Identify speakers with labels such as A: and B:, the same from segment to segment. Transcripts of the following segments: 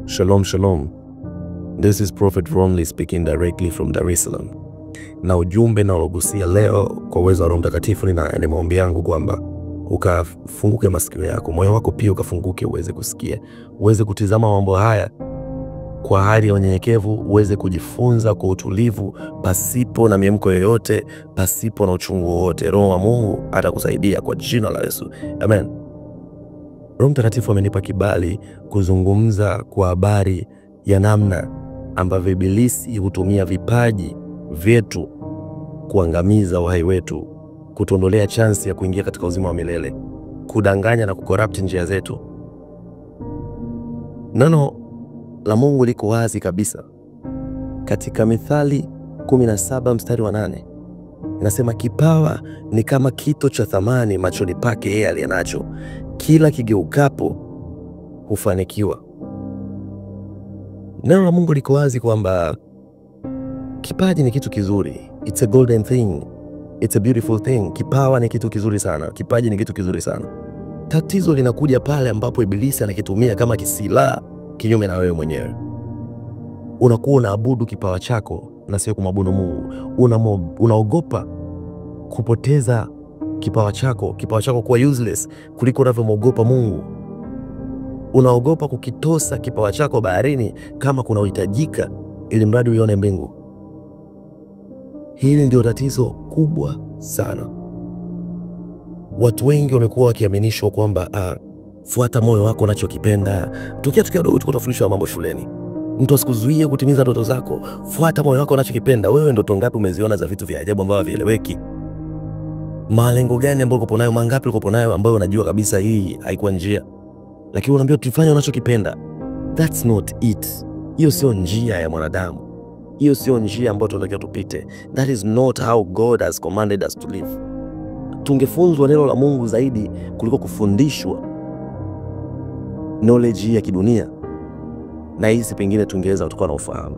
A: Shalom, shalom. This is Prophet Romley speaking directly from Dar es Salaam. Na ujumbe na ulogusia leo kwa uwezo wa Roho Mtakatifu ni maombi yangu kwamba ukafunguke masikio yako, moyo wako pia ukafunguke uweze kusikia, uweze kutizama mambo haya kwa hali ya unyenyekevu, uweze kujifunza kwa utulivu, pasipo na miemko yoyote, pasipo na uchungu wowote. Roho wa Mungu atakusaidia kwa jina la Yesu. Amen. Roho Mtakatifu amenipa kibali kuzungumza kwa habari ya namna ambavyo Ibilisi hutumia vipaji vyetu kuangamiza uhai wetu, kutuondolea chance ya kuingia katika uzima wa milele, kudanganya na kucorrupt njia zetu. Neno la Mungu liko wazi kabisa. Katika Mithali 17 mstari wa 8 inasema, kipawa ni kama kito cha thamani machoni pake yeye aliyenacho, kila kigeukapo hufanikiwa. Neno la Mungu liko wazi kwamba kipaji ni kitu kizuri. It's a golden thing. It's a beautiful thing. Kipawa ni kitu kizuri sana. Kipaji ni kitu kizuri sana. Tatizo linakuja pale ambapo Ibilisi anakitumia kama kisilaha kinyume na wewe mwenyewe. Unakuwa unaabudu kipawa chako na sio kumwabudu Mungu. Unaogopa kupoteza kipawa chako kuwa useless kuliko unavyomwogopa Mungu. Unaogopa kukitosa kipawa chako baharini kama kuna uhitajika ili mradi uione mbingu. Hili ndio tatizo kubwa sana. Watu wengi wamekuwa wakiaminishwa kwamba fuata moyo wako unachokipenda. Tukiwa dogo tuko tunafundishwa mambo shuleni. Mtu asikuzuie kutimiza ndoto zako. Fuata moyo wako unachokipenda. Wewe ndoto ngapi umeziona za vitu vya ajabu ambavyo havieleweki? Malengo gani ambayo uko nayo, mangapi uko nayo ambayo unajua kabisa hii haikuwa njia, lakini unaambiwa tufanye unachokipenda? That's not it. Hiyo sio njia ya mwanadamu. Hiyo sio njia ambayo tunatakiwa tupite. That is not how God has commanded us to live. Tungefunzwa neno la Mungu zaidi kuliko kufundishwa knowledge ya kidunia, na hizi pengine tungeweza kutoka na ufahamu.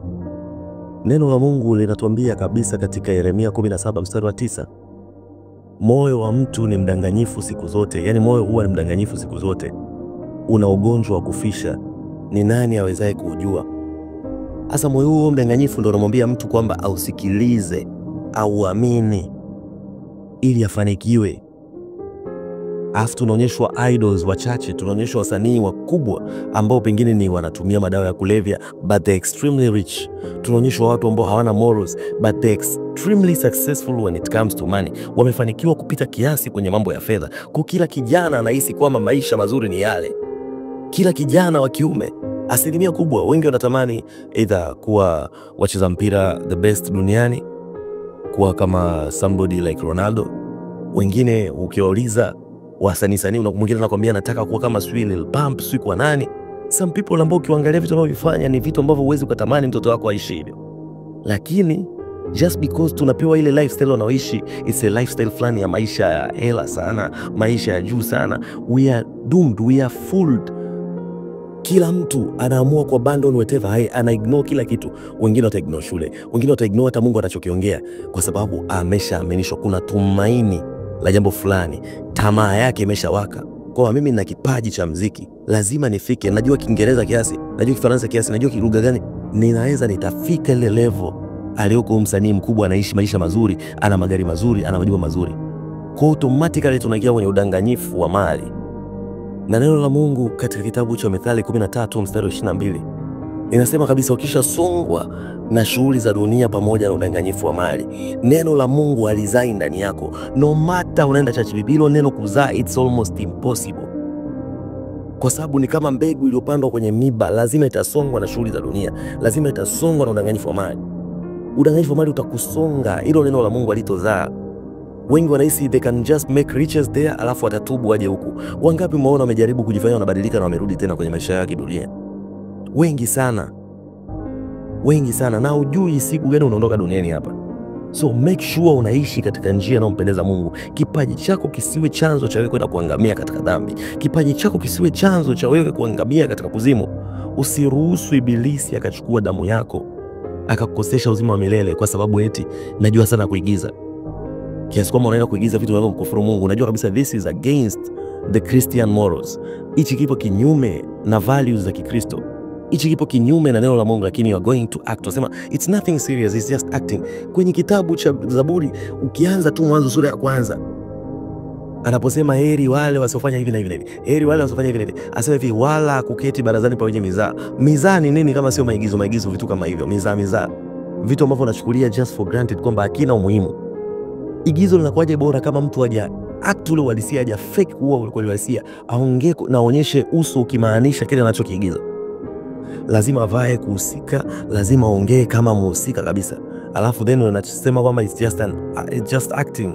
A: Neno la Mungu linatuambia kabisa katika Yeremia 17 mstari wa 9, moyo wa mtu ni mdanganyifu siku zote. Yani moyo huwa ni mdanganyifu siku zote, una ugonjwa wa kufisha, ni nani awezaye kuujua? Asa moyo huo mdanganyifu ndio unamwambia mtu kwamba ausikilize, auamini ili afanikiwe. Afu tunaonyeshwa idols wachache, tunaonyeshwa wasanii wakubwa ambao pengine ni wanatumia madawa ya kulevya but they're extremely rich. Tunaonyeshwa watu ambao hawana morals but they're extremely successful when it comes to money. Wamefanikiwa kupita kiasi kwenye mambo ya fedha. Kwa kila kijana anahisi kwamba maisha mazuri ni yale. Kila kijana wa kiume, asilimia kubwa, wengi wanatamani either kuwa wacheza mpira the best duniani, kuwa kama somebody like Ronaldo. Wengine ukiwauliza wasanii, mwingine anakuambia nataka kuwa kama Lil Pump, sio kwa nani. Some people ambao ukiangalia vitu ambavyo vifanya ni vitu ambavyo huwezi kutamani mtoto wako aishi hivyo. Lakini just because tunapewa ile lifestyle wanaoishi, it's a lifestyle fulani ya maisha ya hela sana, maisha ya juu sana, we are doomed, we are fooled. Kila mtu anaamua kwa abandon whatever, ana ignore kila kitu. Wengine wata ignore shule, wengine wata ignore hata Mungu anachokiongea, kwa sababu ameshaaminishwa kuna tumaini la jambo fulani, tamaa yake imeshawaka. Kwa mimi nina kipaji cha muziki, lazima nifike. Najua Kiingereza kiasi, najua Kifaransa kiasi, najua kilugha gani, ninaweza nitafika ile level aliyoko msanii mkubwa, anaishi maisha mazuri, ana magari mazuri, ana majumba mazuri. Kwa automatically tunaingia kwenye udanganyifu wa mali. Na neno la Mungu katika kitabu cha Mithali 13 mstari wa 22 inasema kabisa, ukishasongwa na shughuli za dunia pamoja na udanganyifu wa mali, neno la Mungu halizai ndani yako. No matter unaenda church, Biblia neno kuzaa it's almost impossible. Kwa sababu ni kama mbegu iliyopandwa kwenye miba, lazima itasongwa na shughuli za dunia, lazima itasongwa na udanganyifu wa mali. Udanganyifu wa mali utakusonga, hilo neno la Mungu alitozaa. Wengi wanahisi they can just make riches there alafu watatubu waje huku. Wangapi umeona wamejaribu kujifanya wanabadilika na wamerudi tena kwenye maisha ya kidunia? Wengi sana. Wengi sana, na hujui siku gani unaondoka duniani hapa. So make sure unaishi katika njia inayompendeza Mungu. Kipaji chako kisiwe chanzo cha wewe kwenda kuangamia katika dhambi. Kipaji chako kisiwe chanzo cha wewe kuangamia katika kuzimu. Usiruhusu Ibilisi akachukua damu yako akakukosesha uzima wa milele kwa sababu eti najua sana kuigiza. Kiasi kwamba unaenda kuigiza vitu vinavyomkufuru Mungu. Unajua kabisa this is against the Christian morals. Hichi kipo kinyume na values za Kikristo. Hichi kipo kinyume na neno la Mungu, lakini you are going to act. Unasema it's nothing serious, it's just acting. Kwenye kitabu cha Zaburi ukianza tu Mwanzo sura ya kwanza, anaposema heri wale wasiofanya hivi na hivi na hivi, heri wale wasiofanya hivi na hivi, asema hivi, wala kuketi barazani pa wenye mizaa. Mizaa ni nini kama sio maigizo, vitu kama hivyo, mizaa, vitu ambavyo unachukulia just for granted kwamba hakina umuhimu. Igizo linakuwaje bora kama mtu haja act ule uhalisia, haja fake huo ule uhalisia, aongee na aonyeshe uso ukimaanisha kile anachokiigiza. Lazima avae kuhusika, lazima aongee kama mhusika kabisa, alafu then unasema kwamba it's just acting.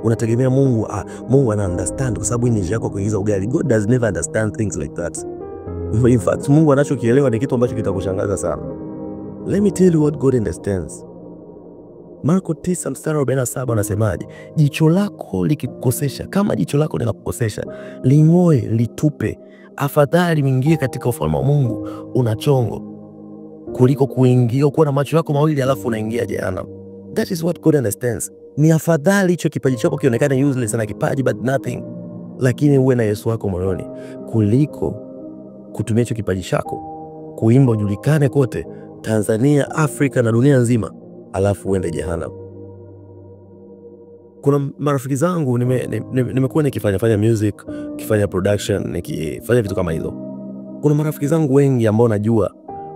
A: Unategemea Mungu ana understand kwa sababu ni njia yako kuingiza ugali. God does never understand things like that. In fact, Mungu anachokielewa ni kitu ambacho kitakushangaza sana. Let me tell you what God understands. Marko 9:47 anasemaje? Jicho lako likikukosesha, kama jicho lako linakukosesha, ling'oe, litupe. Afadhali uingie katika ufalme wa Mungu una chongo kuliko kuingia kuwa na macho yako mawili alafu unaingia jehanamu. That is what God understands. Ni afadhali hicho kipaji chako kionekane useless na kipaji but nothing, lakini uwe na Yesu wako moyoni, kuliko kutumia hicho kipaji chako kuimba ujulikane kote Tanzania, Afrika na dunia nzima, alafu uende jehanamu. Kuna marafiki zangu nimekuwa nikifanya music, kifanya production, nikifanya vitu kama hizo. Kuna marafiki zangu wengi ambao najua,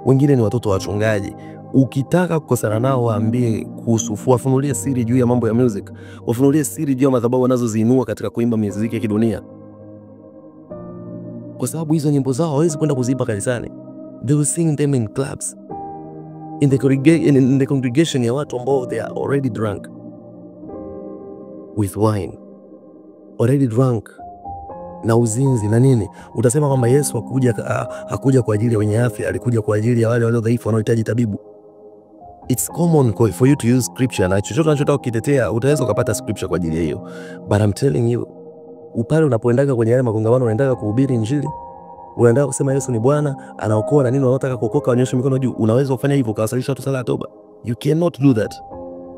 A: wengine ni watoto wa wachungaji. Ukitaka kukosana nao, waambie kuhusu, wafunulie siri juu ya mambo ya music, wafunulie siri juu ya madhabahu wanazoziinua katika kuimba muziki ya kidunia, kwa sababu hizo nyimbo zao hawezi kwenda kuziimba kanisani. They will sing them in clubs, in the congregation ya watu ambao they are already drunk with wine, already drunk na uzinzi na nini. Utasema kwamba Yesu hakuja kwa ajili ya wenye afya, alikuja kwa ajili ya wale walio dhaifu wanaohitaji tabibu. It's common for you to use scripture, na chochote unachotaka kukitetea utaweza ukapata scripture kwa ajili ya hiyo. But I'm telling you, upale unapoendaga kwenye yale makongamano, unaendaga kuhubiri injili, unaendaga kusema Yesu ni Bwana, anaokoa na nini, unataka kuokoka, wanyoshe mikono juu, unaweza kufanya hivyo ukawasalisha watu sala ya toba. You cannot do that.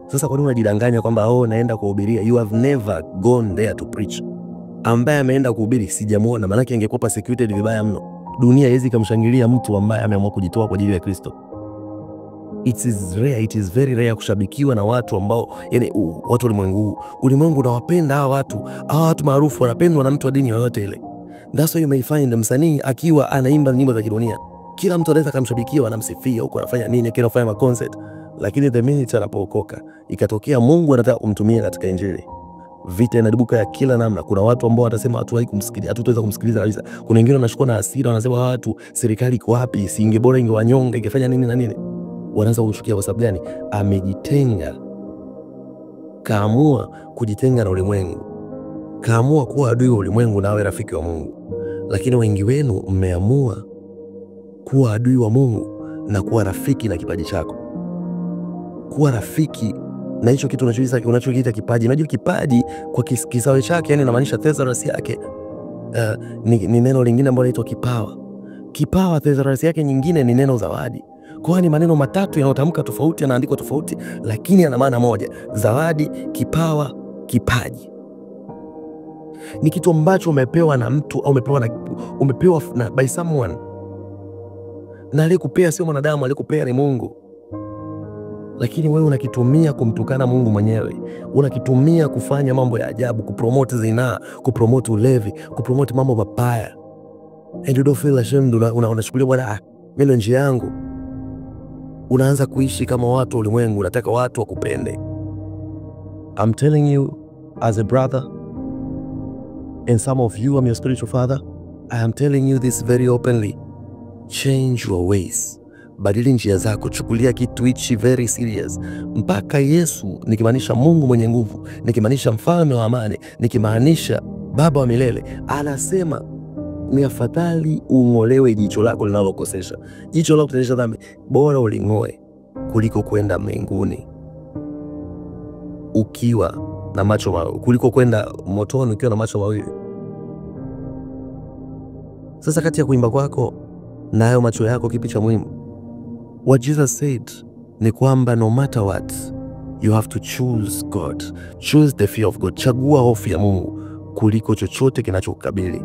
A: Sasa kwa nini unajidanganya kwamba naenda kuhubiria? You have never gone there to preach. Ambaye ameenda kuhubiri sijamuona, maana yake angekuwa persecuted vibaya mno. Dunia haiwezi kumshangilia mtu ambaye ameamua kujitoa kwa ajili ya Kristo. It is very rare kushabikiwa na watu ambao, yani watu ulimwengu unawapenda hawa watu maarufu, wanapendwa na mtu wa dini yoyote ile. That's why you may find msanii akiwa anaimba nyimbo za kidunia, kila mtu anaweza kumshabikia, anamsifia huko, anafanya nini, anafanya ma concert, lakini the minute anapookoka, ikatokea Mungu anataka kumtumia katika injili, vita inadibuka ya kila namna. Kuna watu ambao watasema hatuwezi kumsikiliza, hatutaweza kumsikiliza kabisa. Kuna wengine wanashukua na hasira, wanasema watu, serikali iko wapi? Si ingebora ingewanyonga, ingefanya nini na nini. Wanaanza kushukia kwa sababu gani? Amejitenga, kaamua kujitenga na ulimwengu, kaamua kuwa adui wa ulimwengu na awe rafiki wa Mungu. Lakini wengi wenu mmeamua kuwa adui wa Mungu na kuwa rafiki na kipaji chako, kuwa rafiki na hicho kitu unachokiita kipaji. Unajua kipaji kwa kisawe chake, yani inamaanisha thesaurus yake ni neno lingine ambalo linaitwa kipawa. Kipawa thesaurus yake nyingine ni neno zawadi. Kwa ni maneno matatu yanayotamka tofauti, yanaandikwa tofauti, lakini yana maana moja: zawadi, kipawa, kipaji. Ni kitu ambacho umepewa na mtu au umepewa by someone, na aliyekupea sio mwanadamu, aliyekupea ni Mungu. Lakini wewe unakitumia kumtukana Mungu mwenyewe, unakitumia kufanya mambo ya ajabu, kupromote zinaa, kupromote ulevi, kupromote mambo mabaya. And you don't feel ashamed, unachukulia bwana, mimi njia yangu. Unaanza kuishi kama watu ulimwengu, unataka watu wakupende. I'm telling you as a brother, and some of you, I'm your spiritual father, I am telling you this very openly. Change your ways. Badili njia zako, chukulia kitu hichi very serious. Mpaka Yesu, nikimaanisha Mungu mwenye nguvu, nikimaanisha mfalme wa amani, nikimaanisha baba wa milele, anasema ni afadhali ung'olewe jicho lako linalokosesha. Jicho lako kutendesha dhambi, bora uling'oe kuliko kwenda mbinguni ukiwa na macho mawili, kuliko kwenda motoni ukiwa na macho mawili. Sasa kati ya kuimba kwako na hayo macho yako, kipi cha muhimu? What Jesus said ni kwamba no matter what, you have to choose God. Choose the fear of God. Chagua hofu ya Mungu kuliko chochote kinachokukabili.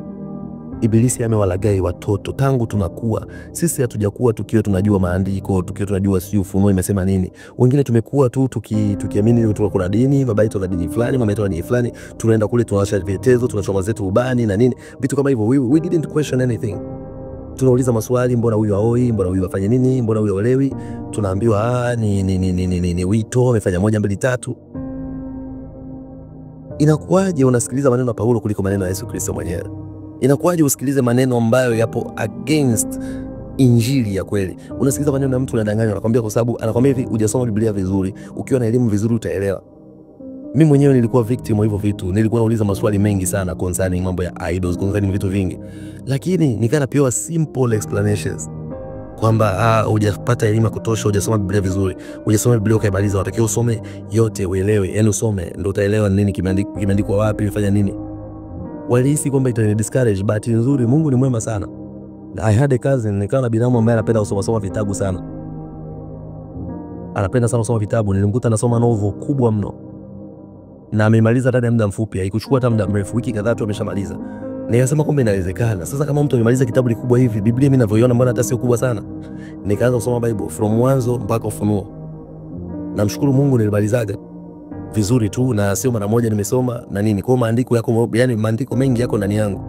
A: Ibilisi amewalagai watoto tangu tunakuwa. Sisi hatujakuwa tukiwa tunajua maandiko, tukiwa tunajua si Ufunuo imesema nini. Wengine tumekuwa tu tukiamini kuna dini, baba yetu ana dini fulani, mama yetu ana dini fulani, tunaenda kule tunawasha vietezo, tunachoma zetu ubani na nini, vitu kama hivyo. We didn't question anything. Tunauliza maswali, mbona huyu haoi, mbona huyu afanye nini, mbona huyu haolewi? Tunaambiwa ni wito, amefanya 1 2 3. Inakuwaje unasikiliza maneno ya Paulo kuliko maneno ya Yesu Kristo mwenyewe? Inakuwaje usikilize maneno ambayo yapo against injili ya kweli? Unasikiliza maneno ya mtu unadanganywa, anakuambia kwa sababu anakuambia hivi, hujasoma Biblia vizuri, ukiwa na elimu vizuri utaelewa. Mimi mwenyewe nilikuwa victim wa hivyo vitu. Nilikuwa nauliza maswali mengi sana concerning mambo ya idols, concerning vitu vingi. Lakini nikana pure simple explanations. Kwamba hujapata elimu ya kutosha, hujasoma Biblia vizuri. Hujasoma Biblia ukaimaliza, unatakiwa usome yote uelewe. Yaani usome ndio utaelewa nini kimeandikwa wapi, imefanya nini. Walihisi kwamba itani discourage, but nzuri Mungu ni mwema sana. I had a cousin, nikawa na binamu ambaye anapenda kusoma vitabu sana. Anapenda sana kusoma vitabu. Nilimkuta anasoma novel kubwa mno. Na amemaliza ndani ya muda mfupi, haikuchukua hata muda mrefu, wiki kadhaa tu ameshamaliza. Nikasema kumbe inawezekana. Sasa kama mtu amemaliza kitabu kikubwa hivi, Biblia mimi ninavyoiona mbona hata sio kubwa sana. Nikaanza kusoma Bible from mwanzo mpaka Ufunuo. Namshukuru Mungu nilimalizaga vizuri tu, na sio mara moja nimesoma na nini. Kwa maandiko yako, yani maandiko mengi yako ndani yangu.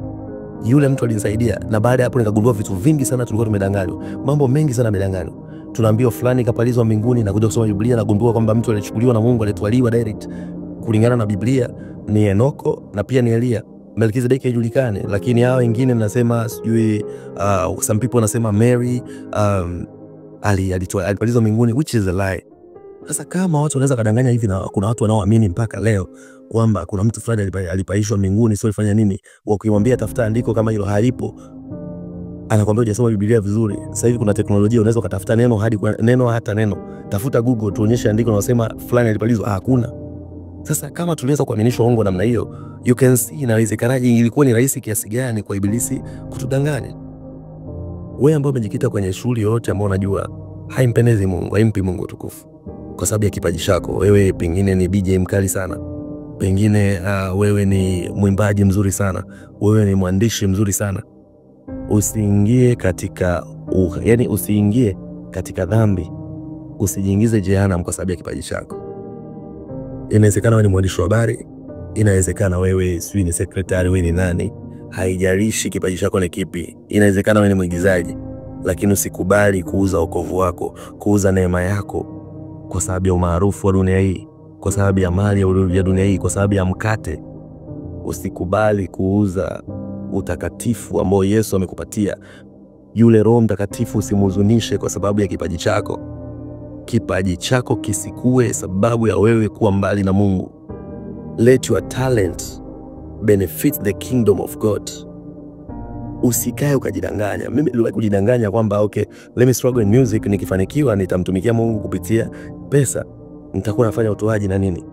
A: Yule mtu alinisaidia, na baada ya hapo nikagundua vitu vingi sana tulikuwa tumedanganywa. Mambo mengi sana tumedanganywa. Tunaambiwa fulani kapalizwa mbinguni, na kuja kusoma Biblia na gundua kwamba mtu alichukuliwa na Mungu, alitwaliwa direct. Kulingana na Biblia ni Enoko na pia ni Elia. Melkizedeki haijulikani, lakini hao wengine mnasema sijui some people wanasema Mary alipalizwa mbinguni, which is a lie. Sasa kama watu wanaweza kadanganya hivi, na kuna watu wanaoamini mpaka leo kwamba kuna mtu fulani alipaishwa mbinguni, sio alifanya nini, wakimwambia tafuta andiko kama hilo halipo, anakuambia hujasoma Biblia vizuri. Sasa hivi kuna teknolojia, unaweza kutafuta neno hadi neno, hata neno. Tafuta Google tuonyeshe andiko na wasema fulani alipalizwa, hakuna. Sasa kama tuliweza kuaminishwa uongo namna hiyo, you can see inawezekanaje, ilikuwa ni rahisi kiasi gani kwa ibilisi kutudanganya. Wewe ambao umejikita kwenye shughuli yote ambayo unajua haimpendezi Mungu, haimpi Mungu tukufu, kwa sababu ya kipaji chako. Wewe pengine ni DJ mkali sana, pengine wewe ni mwimbaji mzuri sana, wewe ni mwandishi mzuri sana. Usiingie katika dhambi, usijiingize jehanamu kwa sababu ya kipaji chako. Inawezekana wewe ni mwandishi wa habari, inawezekana wewe sijui ni secretary, wewe ni nani, haijalishi kipaji chako ni kipi. Inawezekana wewe ni mwigizaji, lakini usikubali kuuza wokovu wako, kuuza neema yako kwa sababu ya umaarufu wa dunia hii, kwa sababu ya mali ya dunia hii, kwa sababu ya mkate. Usikubali kuuza utakatifu ambao Yesu amekupatia. Yule Roho Mtakatifu usimhuzunishe kwa sababu ya kipaji chako. Kipaji chako kisikue sababu ya wewe kuwa mbali na Mungu. Let your talent benefit the kingdom of God. Usikae ukajidanganya. Mimi niliwahi kujidanganya kwamba okay, let me struggle in music, nikifanikiwa nitamtumikia Mungu kupitia pesa, nitakuwa nafanya utoaji na nini.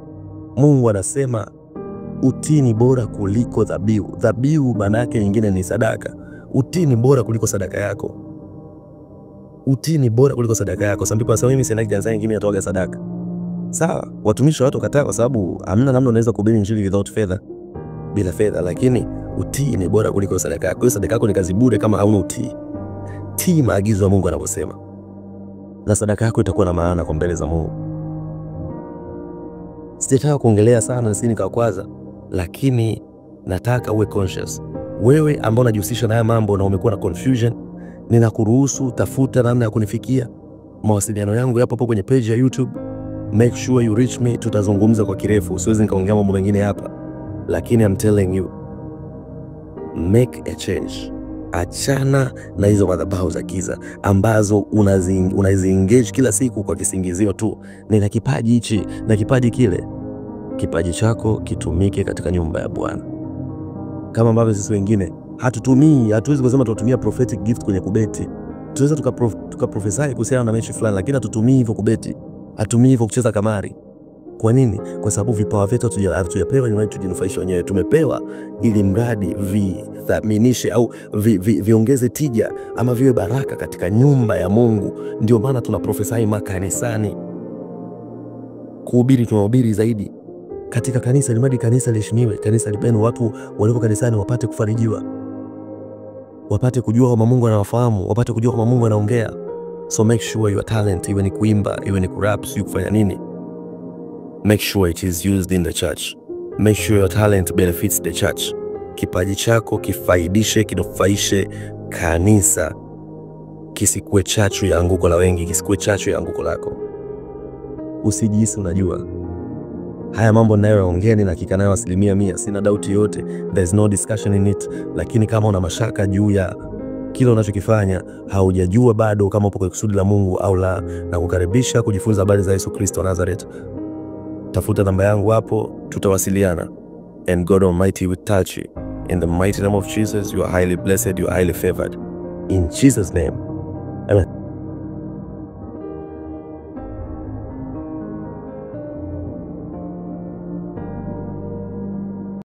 A: Mungu anasema utii ni bora kuliko dhabihu. Dhabihu maana yake nyingine ni sadaka. Utii ni bora kuliko sadaka yako. Utii ni bora kuliko sadaka yako. Some people wanasema mimi sina kijana nyingine atoaga sadaka. Sawa, watumishi watu kataa kwa sababu hamna namna unaweza kuhubiri injili without fedha, bila fedha, lakini utii ni bora kuliko sadaka yako. Kwa sadaka yako ni kazi bure kama hauna utii. Tii maagizo ya Mungu anavyosema, na sadaka yako itakuwa na maana kwa mbele za Mungu. Sitaki kuongelea sana nisini nikakwaza, lakini nataka uwe conscious. Wewe ambao unajihusisha na haya mambo na umekuwa na confusion, ninakuruhusu tafuta namna ya kunifikia. Mawasiliano yangu yapo hapo kwenye page ya YouTube. Make sure you reach me, tutazungumza kwa kirefu. Siwezi nikaongea mambo mengine hapa, lakini I'm telling you, make a change. Achana na hizo madhabahu za giza ambazo unaziengage kila siku kwa kisingizio tu, nina kipaji hichi na kipaji kile. Kipaji chako kitumike katika nyumba ya Bwana. Kama ambavyo sisi wengine hatuwezi kusema tutumia prophetic gift kwenye kubeti. Tunaweza tukaprofesai kuhusiana na mechi fulani, lakini hatutumii hivyo kubeti. Hatumii hivyo kucheza kamari. Kwa nini? Kwa sababu vipawa vyetu hatujapewa ni tujinufaishe wenyewe. Tumepewa ili mradi vithaminishe au viongeze tija ama viwe baraka katika nyumba ya Mungu. Ndio maana tunaprofesai makanisani. Kuhubiri, tunahubiri zaidi katika kanisa, ili mradi kanisa liheshimiwe, kanisa lipendwe, watu walioko kanisani wapate kufarijiwa. wapate kujua kwamba Mungu anawafahamu, wapate kujua kwamba Mungu anaongea. So make sure your talent, iwe ni kuimba, iwe ni kurap, sio kufanya nini, make sure it is used in the church. Make sure your talent benefits the church. Kipaji chako kifaidishe, kinufaishe kanisa, kisikuwe chachu ya anguko la wengi, kisikuwe chachu ya anguko lako. Usijihisi unajua. Haya mambo ninayoongea ni hakika nayo 100%, sina doubt yote, there's no discussion in it. Lakini kama una mashaka juu ya kile unachokifanya, haujajua bado kama upo kwa kusudi la Mungu au la, na kukaribisha kujifunza habari za Yesu Kristo wa Nazareth, tafuta namba yangu hapo, tutawasiliana. And God Almighty will touch you. In the mighty name of Jesus, you are highly blessed, you are highly favored. In Jesus' name.